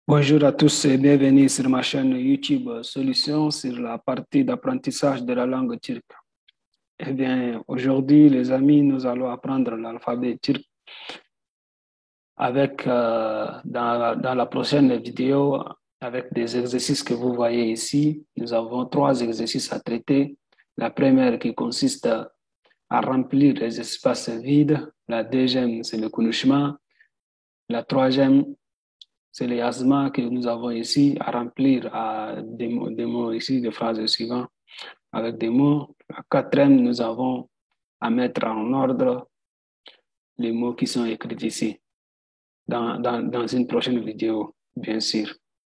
Bonjour à tous et bienvenue sur ma chaîne YouTube Solutions sur la partie d'apprentissage de la langue turque. Eh bien, aujourd'hui, les amis, nous allons apprendre l'alphabet turc avec, dans la prochaine vidéo, avec des exercices que vous voyez ici. Nous avons trois exercices à traiter. La première qui consiste à remplir les espaces vides. La deuxième, c'est le konuşma. La troisième, c'est les asthmas que nous avons ici à remplir à des mots ici, des phrases suivantes avec des mots. La quatrième, nous avons à mettre en ordre les mots qui sont écrits ici dans une prochaine vidéo, bien sûr.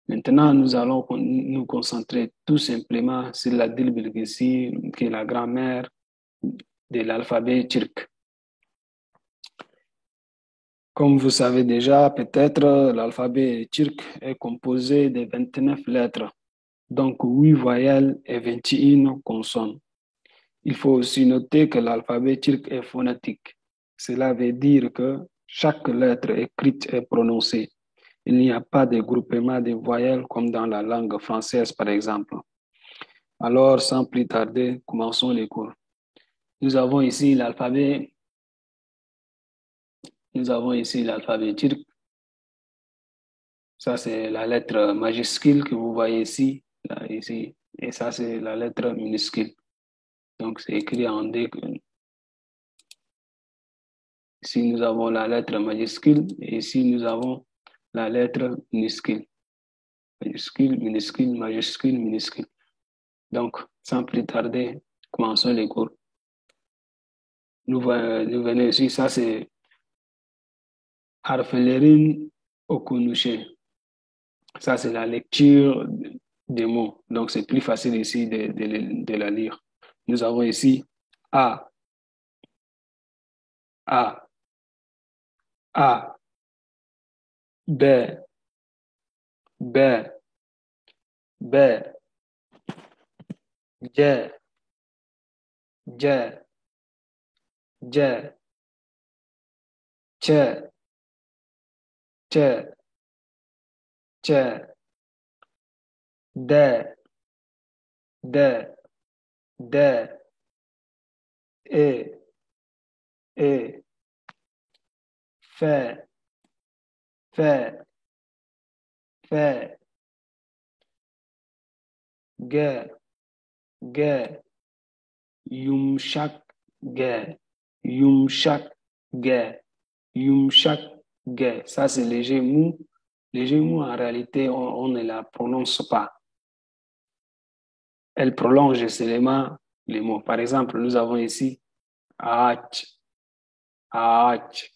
Maintenant, nous allons nous concentrer tout simplement sur la dilbilgisi, qui est la grammaire de l'alphabet turc. Comme vous savez déjà, peut-être, l'alphabet turc est composé de 29 lettres, donc 8 voyelles et 21 consonnes. Il faut aussi noter que l'alphabet turc est phonétique. Cela veut dire que chaque lettre écrite est prononcée. Il n'y a pas de groupement de voyelles comme dans la langue française, par exemple. Alors, sans plus tarder, commençons les cours. Nous avons ici l'alphabet, nous avons ici l'alphabet turc. Ça, c'est la lettre majuscule que vous voyez ici, là, ici. Et ça, c'est la lettre minuscule. Donc, c'est écrit en D. Ici, nous avons la lettre majuscule et ici, nous avons la lettre minuscule. Majuscule, minuscule, majuscule, minuscule. Donc, sans plus tarder, commençons les cours. Nous venons ici, ça c'est harfelerin okunushe. Ça, c'est la lecture des mots. Donc, c'est plus facile ici de la lire. Nous avons ici A, A, A, B, B, B, J, J, J, Ch, Ch, Ch, D, D, D, E, E, F, F, F, G, G, yumuşak G, yumuşak G, yumuşak G. Ça, c'est léger mou. Léger mou, en réalité, on ne la prononce pas. Elle prolonge seulement les mots. Par exemple, nous avons ici H, H,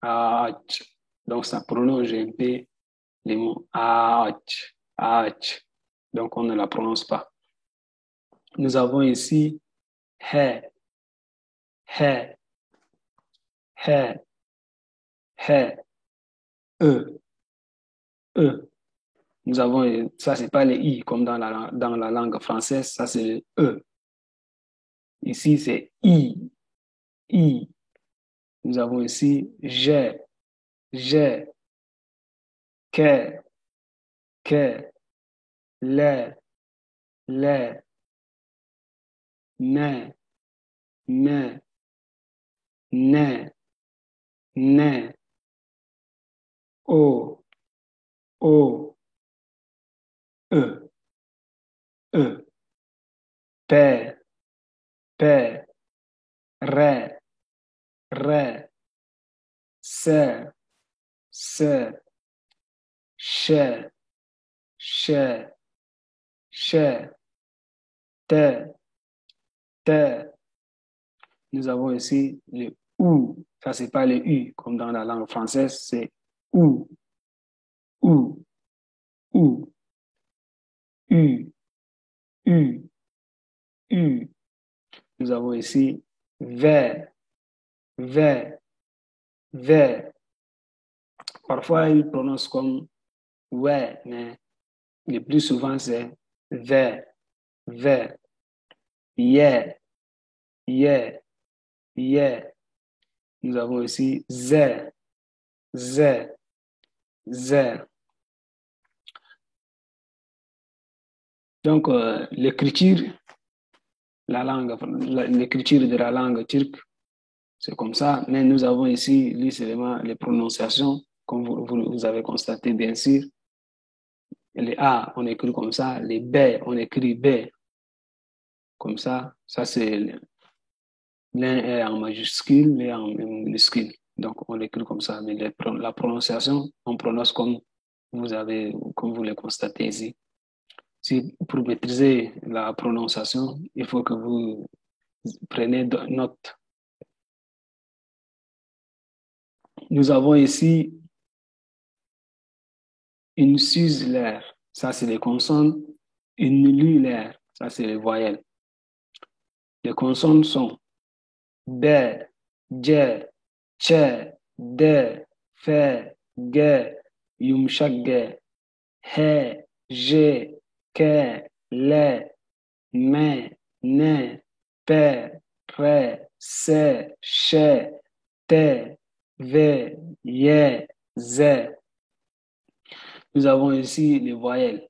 H. Donc, ça prolonge un peu les mots H, H. Donc, on ne la prononce pas. Nous avons ici He, He, He, He, E, E. Nous avons, ça, c'est pas les I comme dans la langue française, ça, c'est le E. Ici, c'est I, I. Nous avons ici G, G, K, K, Le, Le, Ne, Ne, Ne, Ne, O, O, E, E, P, P, Re, Re, Se, Se, Che, Che, Che, Te, Te. Nous avons ici le OU. Ça, c'est pas le U comme dans la langue française, c'est OU, OU, OU, U, U, U. Nous avons ici V, V, V. Parfois, ils prononcent comme ouais, mais le plus souvent, c'est V, V. Yeah, yeah, yeah. Nous avons ici Z, Z, Z. Donc, l'écriture de la langue turque, c'est comme ça. Mais nous avons ici, seulement les prononciations, comme vous avez constaté, bien sûr. Les A, on écrit comme ça. Les B, on écrit B. Comme ça. Ça, c'est l'un est en majuscule, l'un est en minuscule. Donc, on l'écrit comme ça. Mais la prononciation, on prononce comme vous le constatez ici. Si, pour maîtriser la prononciation, il faut que vous preniez note. Nous avons ici une susulaire, ça c'est les consonnes. Une lulaire, ça c'est les voyelles. Les consonnes sont B, J, Ç, D, F, G, yumuşak G, H, J, K, L, M, N, P, R, C, Ş, T, V, Y, Z. Nous avons ici les voyelles.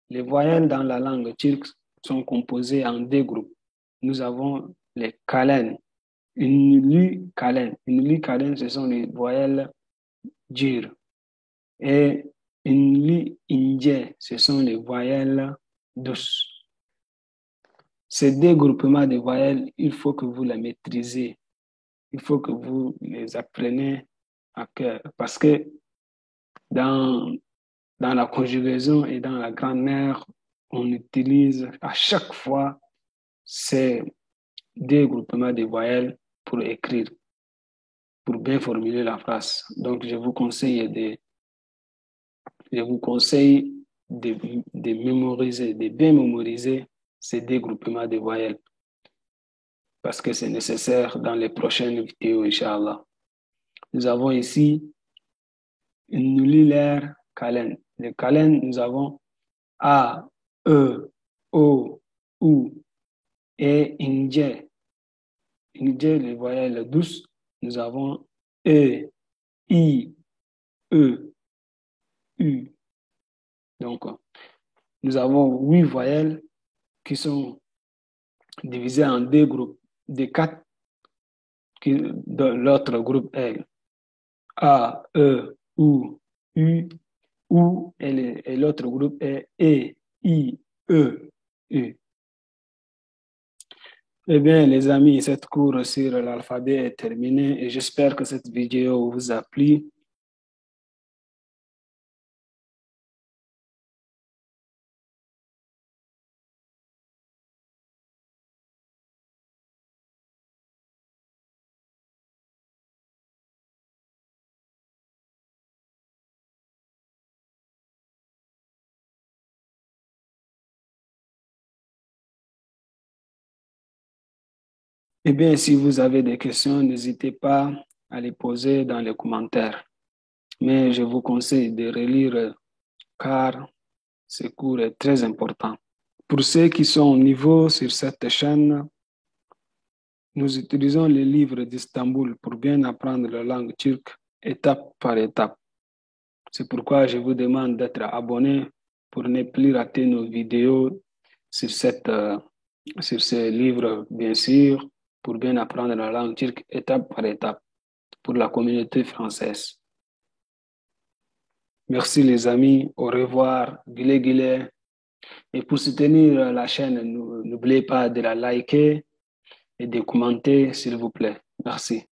Les voyelles dans la langue turque sont composées en deux groupes. Nous avons les kalènes, une kalène. Une kalène, ce sont les voyelles dures. Et une ince, ce sont les voyelles douces. Ces deux groupements de voyelles, il faut que vous les maîtrisez. Il faut que vous les appreniez à cœur. Parce que dans la conjugaison et dans la grammaire, on utilise à chaque fois ces deux groupements de voyelles pour écrire, pour bien formuler la phrase. Donc, je vous conseille de mémoriser, de bien mémoriser ces deux groupements de voyelles parce que c'est nécessaire dans les prochaines vidéos, Inch'Allah. Nous avons ici une linéaire calène. Les calènes, nous avons A, E, O, U et Indien. Indien, les voyelles douces, nous avons E, I, E, U. Donc, nous avons 8 voyelles qui sont divisées en deux groupes. Des quatre, l'autre groupe est A, E, U, et l'autre groupe est E, I, E, U. Eh bien, les amis, cette cours sur l'alphabet est terminée et j'espère que cette vidéo vous a plu. Eh bien, si vous avez des questions, n'hésitez pas à les poser dans les commentaires. Mais je vous conseille de relire car ce cours est très important. Pour ceux qui sont au niveau sur cette chaîne, nous utilisons les livres d'Istanbul pour bien apprendre la langue turque étape par étape. C'est pourquoi je vous demande d'être abonné pour ne plus rater nos vidéos sur ces livres, bien sûr, pour bien apprendre la langue turque étape par étape pour la communauté française. Merci les amis, au revoir, gile gile. Et pour soutenir la chaîne, n'oubliez pas de la liker et de commenter, s'il vous plaît. Merci.